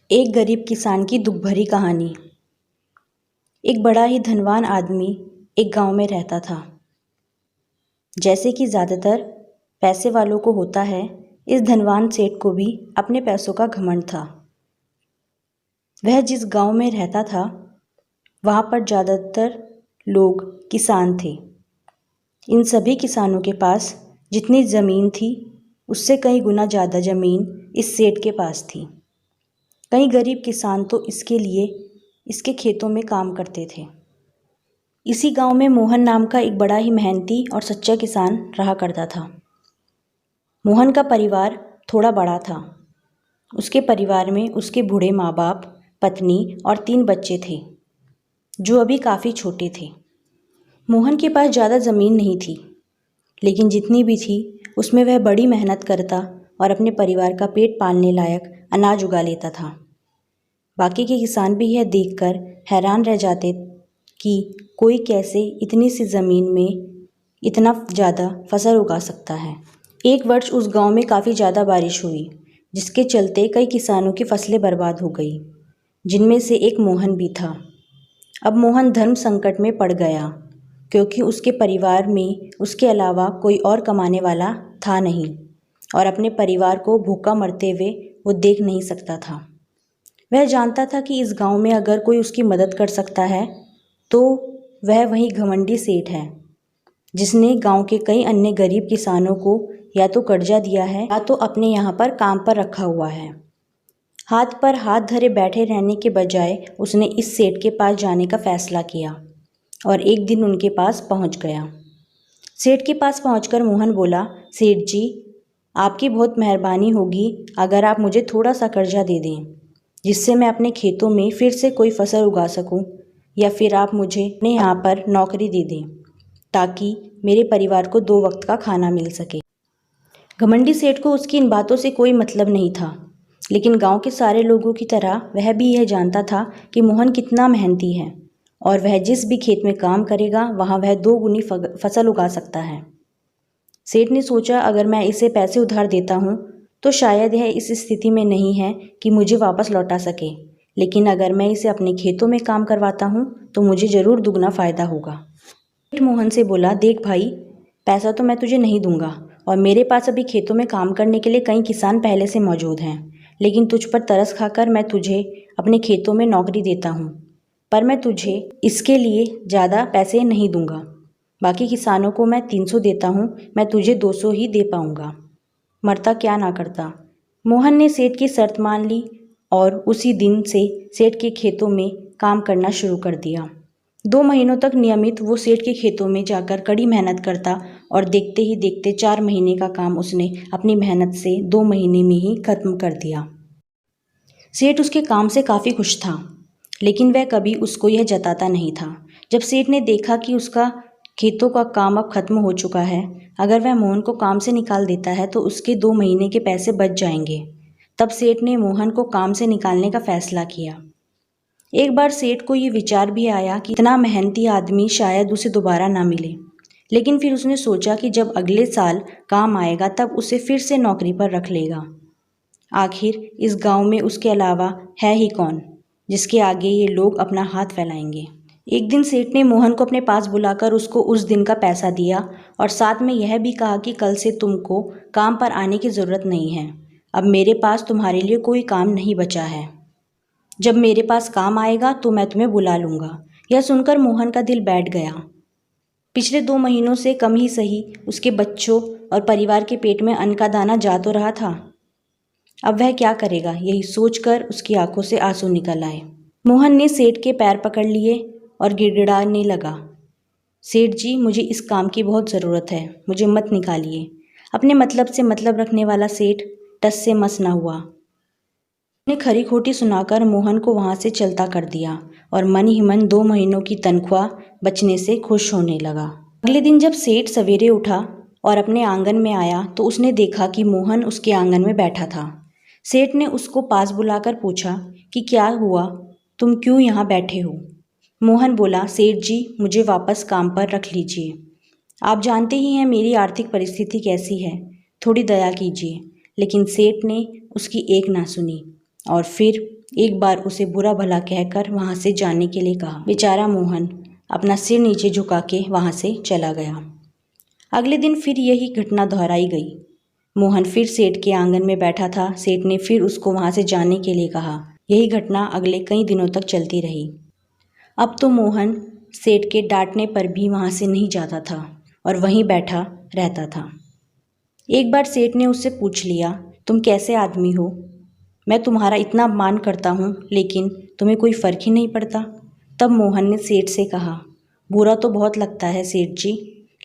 एक गरीब किसान की दुख भरी कहानी। एक बड़ा ही धनवान आदमी एक गांव में रहता था। जैसे कि ज़्यादातर पैसे वालों को होता है, इस धनवान सेठ को भी अपने पैसों का घमंड था। वह जिस गांव में रहता था वहाँ पर ज़्यादातर लोग किसान थे। इन सभी किसानों के पास जितनी ज़मीन थी उससे कई गुना ज़्यादा ज़मीन इस सेठ के पास थी। कई गरीब किसान तो इसके लिए इसके खेतों में काम करते थे। इसी गांव में मोहन नाम का एक बड़ा ही मेहनती और सच्चा किसान रहा करता था। मोहन का परिवार थोड़ा बड़ा था। उसके परिवार में उसके बूढ़े माँ बाप, पत्नी और 3 बच्चे थे जो अभी काफ़ी छोटे थे। मोहन के पास ज़्यादा ज़मीन नहीं थी, लेकिन जितनी भी थी उसमें वह बड़ी मेहनत करता और अपने परिवार का पेट पालने लायक अनाज उगा लेता था। बाकी के किसान भी यह देखकर हैरान रह जाते कि कोई कैसे इतनी सी ज़मीन में इतना ज़्यादा फसल उगा सकता है। एक वर्ष उस गांव में काफ़ी ज़्यादा बारिश हुई, जिसके चलते कई किसानों की फसलें बर्बाद हो गई, जिनमें से एक मोहन भी था। अब मोहन धर्म संकट में पड़ गया, क्योंकि उसके परिवार में उसके अलावा कोई और कमाने वाला था नहीं और अपने परिवार को भूखा मरते हुए वो देख नहीं सकता था। वह जानता था कि इस गांव में अगर कोई उसकी मदद कर सकता है तो वह वही घमंडी सेठ है, जिसने गांव के कई अन्य गरीब किसानों को या तो कर्जा दिया है या तो अपने यहाँ पर काम पर रखा हुआ है। हाथ पर हाथ धरे बैठे रहने के बजाय उसने इस सेठ के पास जाने का फैसला किया और एक दिन उनके पास पहुँच गया। सेठ के पास पहुँचकर मोहन बोला, सेठ जी, आपकी बहुत मेहरबानी होगी अगर आप मुझे थोड़ा सा कर्जा दे दें, जिससे मैं अपने खेतों में फिर से कोई फसल उगा सकूं, या फिर आप मुझे अपने यहाँ पर नौकरी दे दें ताकि मेरे परिवार को 2 वक्त का खाना मिल सके। घमंडी सेठ को उसकी इन बातों से कोई मतलब नहीं था, लेकिन गांव के सारे लोगों की तरह वह भी यह जानता था कि मोहन कितना मेहनती है और वह जिस भी खेत में काम करेगा वहाँ वह 2 गुनी फसल उगा सकता है। सेठ ने सोचा, अगर मैं इसे पैसे उधार देता हूँ तो शायद यह इस स्थिति में नहीं है कि मुझे वापस लौटा सके, लेकिन अगर मैं इसे अपने खेतों में काम करवाता हूँ तो मुझे ज़रूर दुगना फ़ायदा होगा। सेठ मोहन से बोला, देख भाई, पैसा तो मैं तुझे नहीं दूंगा और मेरे पास अभी खेतों में काम करने के लिए कई किसान पहले से मौजूद हैं, लेकिन तुझ पर तरस खाकर मैं तुझे अपने खेतों में नौकरी देता हूँ, पर मैं तुझे इसके लिए ज़्यादा पैसे नहीं दूंगा। बाकी किसानों को मैं 300 देता हूँ, मैं तुझे 200 ही दे पाऊँगा। मरता क्या ना करता। मोहन ने सेठ की शर्त मान ली और उसी दिन से सेठ के खेतों में काम करना शुरू कर दिया। 2 महीनों तक नियमित वो सेठ के खेतों में जाकर कड़ी मेहनत करता और देखते ही देखते 4 महीने का काम उसने अपनी मेहनत से 2 महीने में ही खत्म कर दिया। सेठ उसके काम से काफ़ी खुश था, लेकिन वह कभी उसको यह जताता नहीं था। जब सेठ ने देखा कि उसका खेतों का काम अब खत्म हो चुका है, अगर वह मोहन को काम से निकाल देता है तो उसके 2 महीने के पैसे बच जाएंगे, तब सेठ ने मोहन को काम से निकालने का फैसला किया। एक बार सेठ को ये विचार भी आया कि इतना मेहनती आदमी शायद उसे दोबारा ना मिले, लेकिन फिर उसने सोचा कि जब अगले साल काम आएगा तब उसे फिर से नौकरी पर रख लेगा। आखिर इस गांव में उसके अलावा है ही कौन जिसके आगे ये लोग अपना हाथ फैलाएंगे। एक दिन सेठ ने मोहन को अपने पास बुलाकर उसको उस दिन का पैसा दिया और साथ में यह भी कहा कि कल से तुमको काम पर आने की ज़रूरत नहीं है। अब मेरे पास तुम्हारे लिए कोई काम नहीं बचा है। जब मेरे पास काम आएगा तो मैं तुम्हें बुला लूँगा। यह सुनकर मोहन का दिल बैठ गया। पिछले 2 महीनों से कम ही सही उसके बच्चों और परिवार के पेट में अन्न का दाना जा तो रहा था। अब वह क्या करेगा, यही सोचकर उसकी आंखों से आंसू निकल आए। मोहन ने सेठ के पैर पकड़ लिए और गिड़गिड़ाने लगा, सेठ जी, मुझे इस काम की बहुत ज़रूरत है, मुझे मत निकालिए। अपने मतलब से मतलब रखने वाला सेठ टस से मस ना हुआ। उसने खरी खोटी सुनाकर मोहन को वहाँ से चलता कर दिया और मन ही मन 2 महीनों की तनख्वाह बचने से खुश होने लगा। अगले दिन जब सेठ सवेरे उठा और अपने आंगन में आया तो उसने देखा कि मोहन उसके आंगन में बैठा था। सेठ ने उसको पास बुलाकर पूछा कि क्या हुआ, तुम क्यों यहाँ बैठे हो। मोहन बोला, सेठ जी, मुझे वापस काम पर रख लीजिए। आप जानते ही हैं मेरी आर्थिक परिस्थिति कैसी है, थोड़ी दया कीजिए। लेकिन सेठ ने उसकी एक ना सुनी और फिर एक बार उसे बुरा भला कहकर वहाँ से जाने के लिए कहा। बेचारा मोहन अपना सिर नीचे झुका के वहाँ से चला गया। अगले दिन फिर यही घटना दोहराई गई। मोहन फिर सेठ के आंगन में बैठा था। सेठ ने फिर उसको वहाँ से जाने के लिए कहा। यही घटना अगले कई दिनों तक चलती रही। अब तो मोहन सेठ के डांटने पर भी वहाँ से नहीं जाता था और वहीं बैठा रहता था। एक बार सेठ ने उससे पूछ लिया, तुम कैसे आदमी हो? मैं तुम्हारा इतना मान करता हूँ, लेकिन तुम्हें कोई फ़र्क ही नहीं पड़ता। तब मोहन ने सेठ से कहा, बुरा तो बहुत लगता है सेठ जी,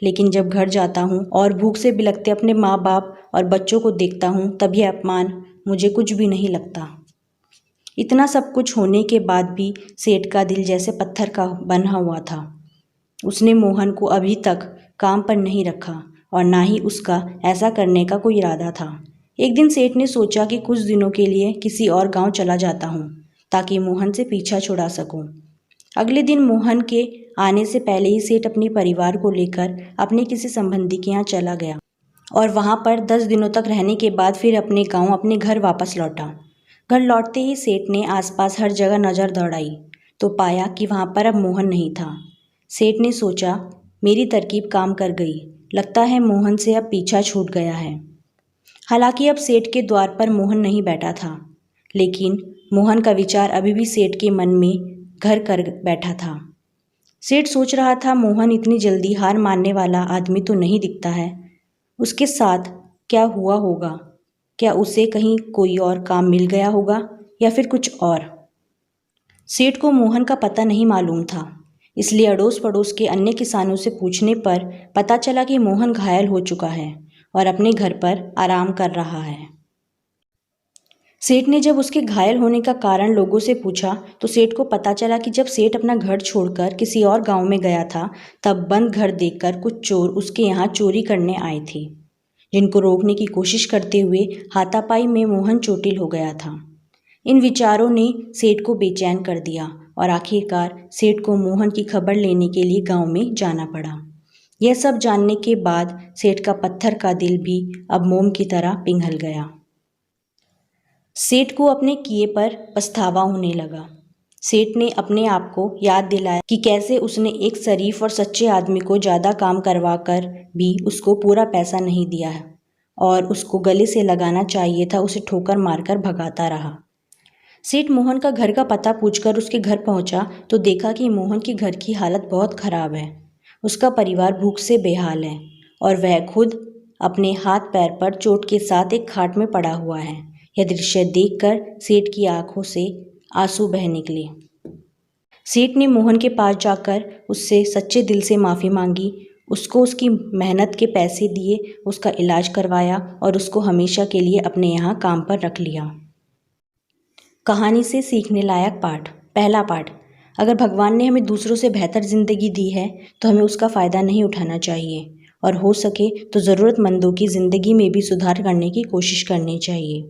लेकिन जब घर जाता हूँ और भूख से बिलखते अपने माँ बाप और बच्चों को देखता हूँ, तब यह अपमान मुझे कुछ भी नहीं लगता। इतना सब कुछ होने के बाद भी सेठ का दिल जैसे पत्थर का बना हुआ था। उसने मोहन को अभी तक काम पर नहीं रखा और ना ही उसका ऐसा करने का कोई इरादा था। एक दिन सेठ ने सोचा कि कुछ दिनों के लिए किसी और गांव चला जाता हूँ ताकि मोहन से पीछा छुड़ा सकूँ। अगले दिन मोहन के आने से पहले ही सेठ अपने परिवार को लेकर अपने किसी संबंधी के यहाँ चला गया और वहाँ पर 10 दिनों तक रहने के बाद फिर अपने गांव अपने घर वापस लौटा। घर लौटते ही सेठ ने आसपास हर जगह नज़र दौड़ाई तो पाया कि वहाँ पर अब मोहन नहीं था। सेठ ने सोचा, मेरी तरकीब काम कर गई, लगता है मोहन से अब पीछा छूट गया है। हालांकि अब सेठ के द्वार पर मोहन नहीं बैठा था, लेकिन मोहन का विचार अभी भी सेठ के मन में घर कर बैठा था। सेठ सोच रहा था, मोहन इतनी जल्दी हार मानने वाला आदमी तो नहीं दिखता है। उसके साथ क्या हुआ होगा? क्या उसे कहीं कोई और काम मिल गया होगा या फिर कुछ और? सेठ को मोहन का पता नहीं मालूम था, इसलिए अड़ोस पड़ोस के अन्य किसानों से पूछने पर पता चला कि मोहन घायल हो चुका है और अपने घर पर आराम कर रहा है। सेठ ने जब उसके घायल होने का कारण लोगों से पूछा तो सेठ को पता चला कि जब सेठ अपना घर छोड़कर किसी और गांव में गया था, तब बंद घर देखकर कुछ चोर उसके यहाँ चोरी करने आए थे, जिनको रोकने की कोशिश करते हुए हाथापाई में मोहन चोटिल हो गया था। इन विचारों ने सेठ को बेचैन कर दिया और आखिरकार सेठ को मोहन की खबर लेने के लिए गांव में जाना पड़ा। यह सब जानने के बाद सेठ का पत्थर का दिल भी अब मोम की तरह पिघल गया। सेठ को अपने किए पर पछतावा होने लगा। सेठ ने अपने आप को याद दिलाया कि कैसे उसने एक शरीफ और सच्चे आदमी को ज़्यादा काम करवा कर भी उसको पूरा पैसा नहीं दिया है और उसको गले से लगाना चाहिए था, उसे ठोकर मारकर भगाता रहा। सेठ मोहन का घर का पता पूछकर उसके घर पहुंचा तो देखा कि मोहन के घर की हालत बहुत ख़राब है। उसका परिवार भूख से बेहाल है और वह खुद अपने हाथ पैर पर चोट के साथ एक खाट में पड़ा हुआ है। यह दृश्य देखकर सेठ की आंखों से आंसू बह निकले। सेठ ने मोहन के पास जाकर उससे सच्चे दिल से माफ़ी मांगी, उसको उसकी मेहनत के पैसे दिए, उसका इलाज करवाया और उसको हमेशा के लिए अपने यहाँ काम पर रख लिया। कहानी से सीखने लायक पाठ। पहला पाठ, अगर भगवान ने हमें दूसरों से बेहतर ज़िंदगी दी है तो हमें उसका फ़ायदा नहीं उठाना चाहिए और हो सके तो ज़रूरतमंदों की ज़िंदगी में भी सुधार करने की कोशिश करनी चाहिए।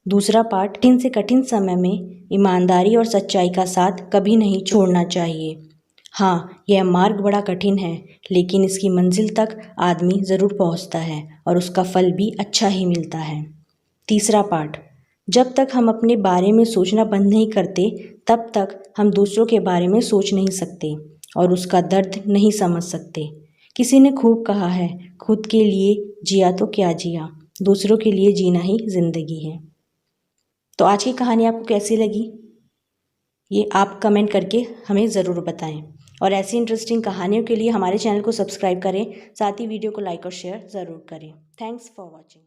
दूसरा पाठ, कठिन से कठिन समय में ईमानदारी और सच्चाई का साथ कभी नहीं छोड़ना चाहिए। हाँ, यह मार्ग बड़ा कठिन है, लेकिन इसकी मंजिल तक आदमी ज़रूर पहुंचता है और उसका फल भी अच्छा ही मिलता है। तीसरा पाठ, जब तक हम अपने बारे में सोचना बंद नहीं करते, तब तक हम दूसरों के बारे में सोच नहीं सकते और उसका दर्द नहीं समझ सकते। किसी ने खूब कहा है, खुद के लिए जिया तो क्या जिया, दूसरों के लिए जीना ही ज़िंदगी है। तो आज की कहानी आपको कैसी लगी, ये आप कमेंट करके हमें ज़रूर बताएं और ऐसी इंटरेस्टिंग कहानियों के लिए हमारे चैनल को सब्सक्राइब करें, साथ ही वीडियो को लाइक और शेयर ज़रूर करें। Thanks for watching.